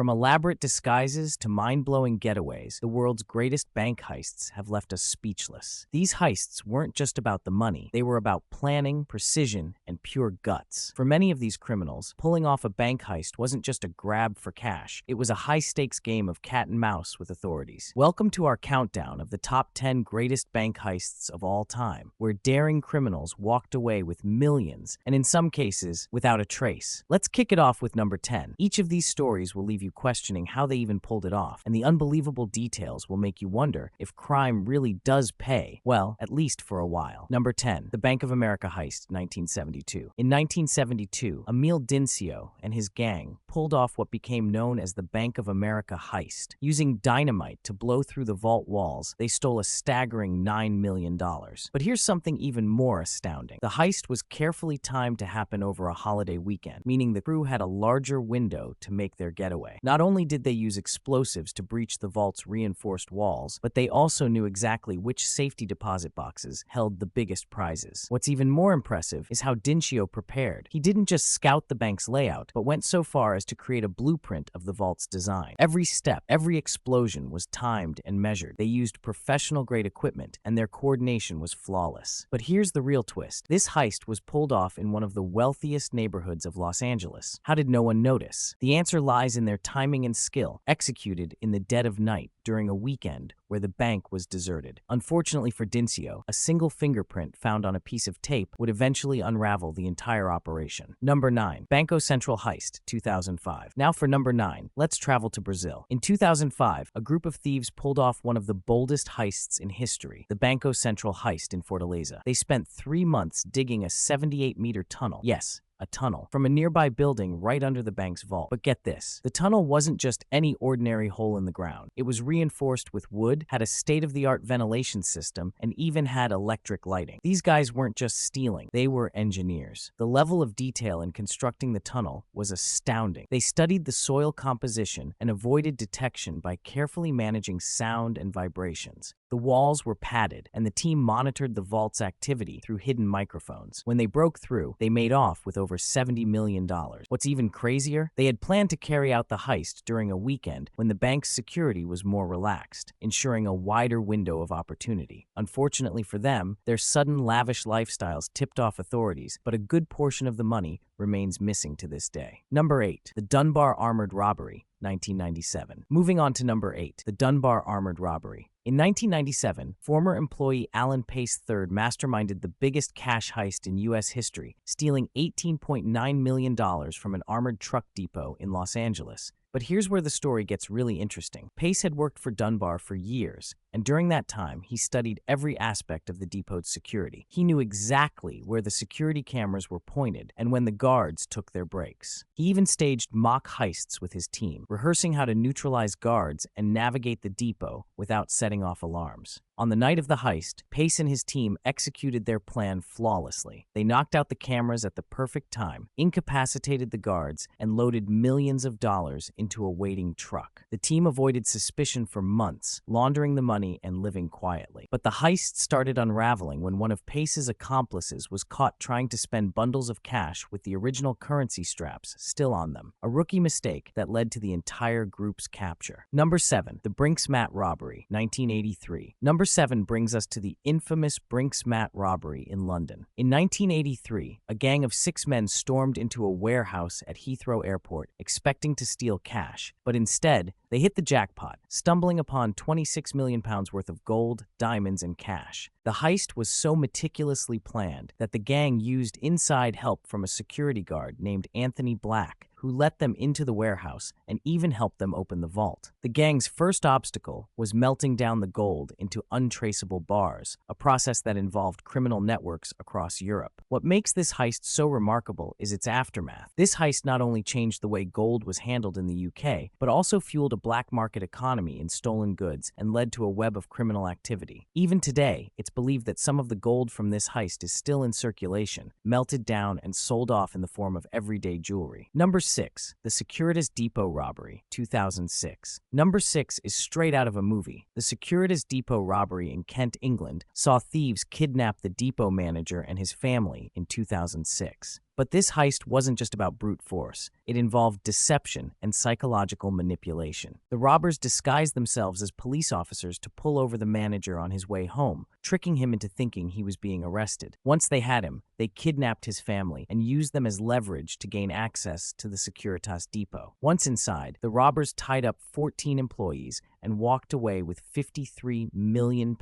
From elaborate disguises to mind-blowing getaways, the world's greatest bank heists have left us speechless. These heists weren't just about the money. They were about planning, precision, and pure guts. For many of these criminals, pulling off a bank heist wasn't just a grab for cash. It was a high-stakes game of cat and mouse with authorities. Welcome to our countdown of the top 10 greatest bank heists of all time, where daring criminals walked away with millions, and in some cases, without a trace. Let's kick it off with number 10. Each of these stories will leave you questioning how they even pulled it off, and the unbelievable details will make you wonder if crime really does pay, well, at least for a while. Number 10. The Bank of America Heist, 1972. In 1972, Emil Dincio and his gang pulled off what became known as the Bank of America Heist. Using dynamite to blow through the vault walls, they stole a staggering $9 million. But here's something even more astounding. The heist was carefully timed to happen over a holiday weekend, meaning the crew had a larger window to make their getaway. Not only did they use explosives to breach the vault's reinforced walls, but they also knew exactly which safety deposit boxes held the biggest prizes. What's even more impressive is how Dincio prepared. He didn't just scout the bank's layout, but went so far as to create a blueprint of the vault's design. Every step, every explosion was timed and measured. They used professional-grade equipment, and their coordination was flawless. But here's the real twist. This heist was pulled off in one of the wealthiest neighborhoods of Los Angeles. How did no one notice? The answer lies in their timing and skill, executed in the dead of night during a weekend where the bank was deserted. Unfortunately for Dincio, a single fingerprint found on a piece of tape would eventually unravel the entire operation. Number 9. Banco Central Heist, 2005. Now for number 9, let's travel to Brazil. In 2005, a group of thieves pulled off one of the boldest heists in history, the Banco Central Heist in Fortaleza. They spent 3 months digging a 78-meter tunnel. Yes, a tunnel, from a nearby building right under the bank's vault. But get this, the tunnel wasn't just any ordinary hole in the ground. It was reinforced with wood, had a state-of-the-art ventilation system, and even had electric lighting. These guys weren't just stealing, they were engineers. The level of detail in constructing the tunnel was astounding. They studied the soil composition and avoided detection by carefully managing sound and vibrations. The walls were padded, and the team monitored the vault's activity through hidden microphones. When they broke through, they made off with over $70 million. What's even crazier? They had planned to carry out the heist during a weekend when the bank's security was more relaxed, ensuring a wider window of opportunity. Unfortunately for them, their sudden lavish lifestyles tipped off authorities, but a good portion of the money remains missing to this day. Number 8. The Dunbar Armored Robbery, 1997. Moving on to number 8, the Dunbar Armored Robbery. In 1997, former employee Alan Pace III masterminded the biggest cash heist in U.S. history, stealing $18.9 million from an armored truck depot in Los Angeles. But here's where the story gets really interesting. Pace had worked for Dunbar for years, and during that time, he studied every aspect of the depot's security. He knew exactly where the security cameras were pointed and when the guards took their breaks. He even staged mock heists with his team, rehearsing how to neutralize guards and navigate the depot without setting off alarms. On the night of the heist, Pace and his team executed their plan flawlessly. They knocked out the cameras at the perfect time, incapacitated the guards, and loaded millions of dollars into a waiting truck. The team avoided suspicion for months, laundering the money and living quietly. But the heist started unraveling when one of Pace's accomplices was caught trying to spend bundles of cash with the original currency straps still on them, a rookie mistake that led to the entire group's capture. Number 7. The Brinks-Mat Robbery, 1983. Number 7 brings us to the infamous Brinks-Mat robbery in London. In 1983, a gang of 6 men stormed into a warehouse at Heathrow Airport expecting to steal cash, but instead, they hit the jackpot, stumbling upon £26 million worth of gold, diamonds, and cash. The heist was so meticulously planned that the gang used inside help from a security guard named Anthony Black, who let them into the warehouse and even helped them open the vault. The gang's first obstacle was melting down the gold into untraceable bars, a process that involved criminal networks across Europe. What makes this heist so remarkable is its aftermath. This heist not only changed the way gold was handled in the UK, but also fueled a black market economy in stolen goods and led to a web of criminal activity. Even today, it's believed that some of the gold from this heist is still in circulation, melted down and sold off in the form of everyday jewelry. Number 6. The Securitas Depot Robbery, 2006. Number 6 is straight out of a movie. The Securitas Depot robbery in Kent, England, saw thieves kidnap the depot manager and his family in 2006. But this heist wasn't just about brute force. It involved deception and psychological manipulation. The robbers disguised themselves as police officers to pull over the manager on his way home, tricking him into thinking he was being arrested. Once they had him, they kidnapped his family and used them as leverage to gain access to the Securitas depot. Once inside, the robbers tied up 14 employees and walked away with £53 million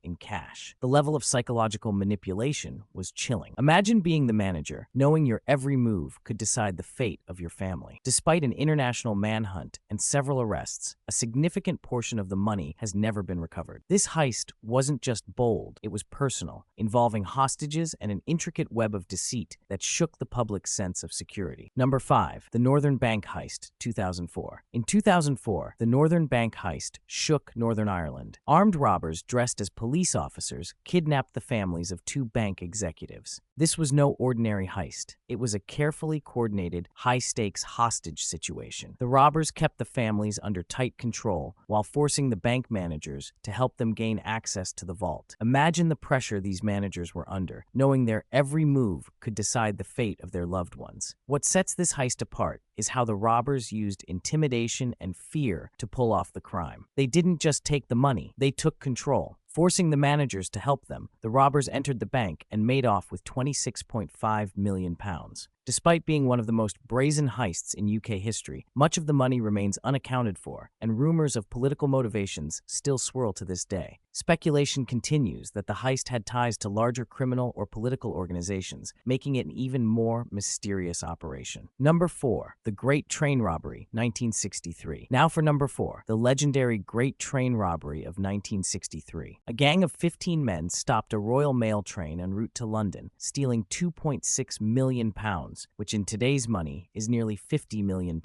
in cash. The level of psychological manipulation was chilling. Imagine being the manager, knowing your every move could decide the fate of your family. Despite an international manhunt and several arrests, a significant portion of the money has never been recovered. This heist wasn't just bold, it was personal, involving hostages and an intricate web of deceit that shook the public's sense of security. Number 5. The Northern Bank Heist, 2004. In 2004, the Northern Bank Heist shook Northern Ireland. Armed robbers dressed as police officers kidnapped the families of 2 bank executives. This was no ordinary heist. It was a carefully coordinated, high-stakes hostage situation. The robbers kept the families under tight control while forcing the bank managers to help them gain access to the vault. Imagine the pressure these managers were under, knowing their every move could decide the fate of their loved ones. What sets this heist apart is how the robbers used intimidation and fear to pull off the crime. They didn't just take the money, they took control. Forcing the managers to help them, the robbers entered the bank and made off with £26.5 million. Despite being one of the most brazen heists in UK history, much of the money remains unaccounted for, and rumors of political motivations still swirl to this day. Speculation continues that the heist had ties to larger criminal or political organizations, making it an even more mysterious operation. Number 4. The Great Train Robbery, 1963. Now for number 4, the legendary Great Train Robbery of 1963. A gang of 15 men stopped a Royal Mail train en route to London, stealing £2.6 million, which in today's money is nearly £50 million.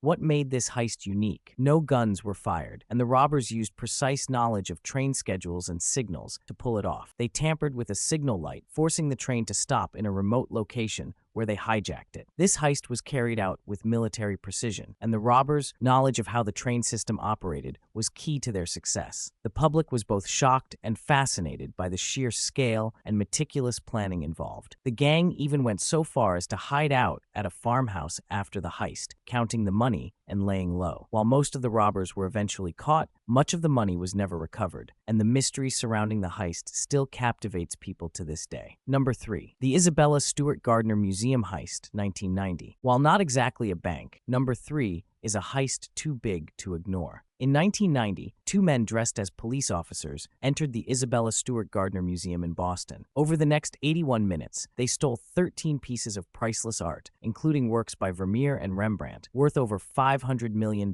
What made this heist unique? No guns were fired, and the robbers used precise knowledge of train schedules and signals to pull it off. They tampered with a signal light, forcing the train to stop in a remote location where they hijacked it. This heist was carried out with military precision, and the robbers' knowledge of how the train system operated was key to their success. The public was both shocked and fascinated by the sheer scale and meticulous planning involved. The gang even went so far as to hide out at a farmhouse after the heist, counting the money and laying low. While most of the robbers were eventually caught, much of the money was never recovered, and the mystery surrounding the heist still captivates people to this day. Number 3. The Isabella Stewart Gardner Museum Heist, 1990. While not exactly a bank, number 3 is a heist too big to ignore. In 1990, 2 men dressed as police officers entered the Isabella Stewart Gardner Museum in Boston. Over the next 81 minutes, they stole 13 pieces of priceless art, including works by Vermeer and Rembrandt, worth over $500 million.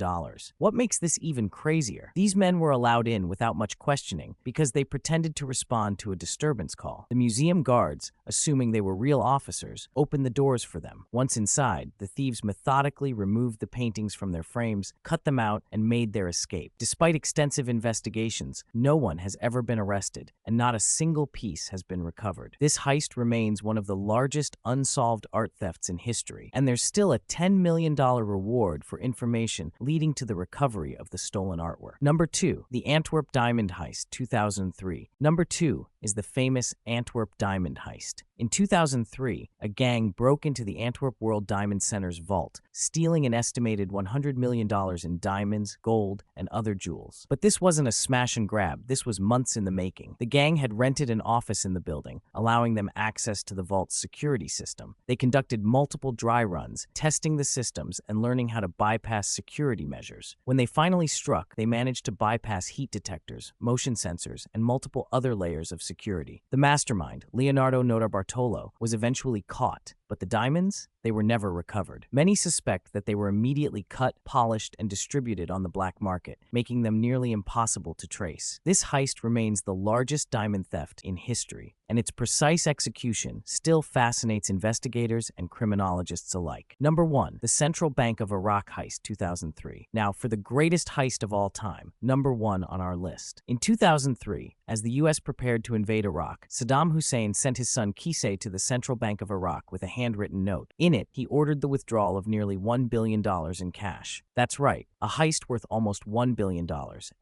What makes this even crazier? These men were allowed in without much questioning because they pretended to respond to a disturbance call. The museum guards, assuming they were real officers, opened the doors for them. Once inside, the thieves methodically removed the paintings from their frames, cut them out, and made their escape. Despite extensive investigations, no one has ever been arrested, and not a single piece has been recovered. This heist remains one of the largest unsolved art thefts in history, and there's still a $10 million reward for information leading to the recovery of the stolen artwork. Number 2, the Antwerp Diamond Heist, 2003. Number 2 is the famous Antwerp Diamond Heist. In 2003, a gang broke into the Antwerp World Diamond Center's vault, stealing an estimated $100 million in diamonds, gold, and other jewels. But this wasn't a smash and grab, this was months in the making. The gang had rented an office in the building, allowing them access to the vault's security system. They conducted multiple dry runs, testing the systems and learning how to bypass security measures. When they finally struck, they managed to bypass heat detectors, motion sensors, and multiple other layers of security. The mastermind, Leonardo Notarbartolo, was eventually caught, but the diamonds? They were never recovered. Many suspect that they were immediately cut, polished, and distributed on the black market, making them nearly impossible to trace. This heist remains the largest diamond theft in history, and its precise execution still fascinates investigators and criminologists alike. Number 1, the Central Bank of Iraq Heist, 2003. Now, for the greatest heist of all time, number 1 on our list. In 2003, as the U.S. prepared to invade Iraq, Saddam Hussein sent his son Qusay to the Central Bank of Iraq with a handwritten note. In it, he ordered the withdrawal of nearly $1 billion in cash. That's right, a heist worth almost $1 billion,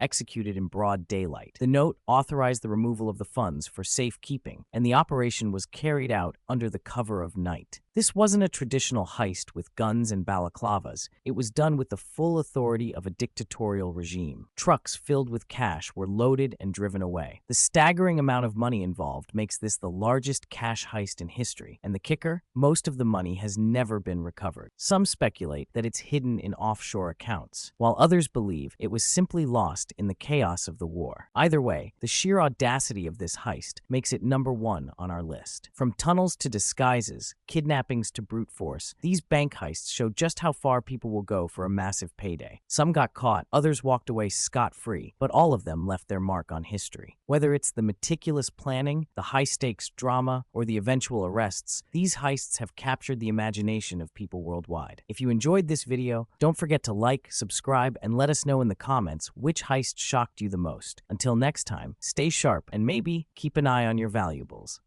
executed in broad daylight. The note authorized the removal of the funds for safekeeping, and the operation was carried out under the cover of night. This wasn't a traditional heist with guns and balaclavas. It was done with the full authority of a dictatorial regime. Trucks filled with cash were loaded and driven away. The staggering amount of money involved makes this the largest cash heist in history. And the kicker? Most of the money has never been recovered. Some speculate that it's hidden in offshore accounts, while others believe it was simply lost in the chaos of the war. Either way, the sheer audacity of this heist makes it #1 on our list. From tunnels to disguises, kidnappings to brute force, these bank heists show just how far people will go for a massive payday. Some got caught, others walked away scot-free, but all of them left their mark on history. Whether it's the meticulous planning, the high-stakes drama, or the eventual arrests, these heists have captured the imagination of people worldwide. If you enjoyed this video, don't forget to like, subscribe, and let us know in the comments which heist shocked you the most. Until next time, stay sharp and maybe keep an eye on your valuables.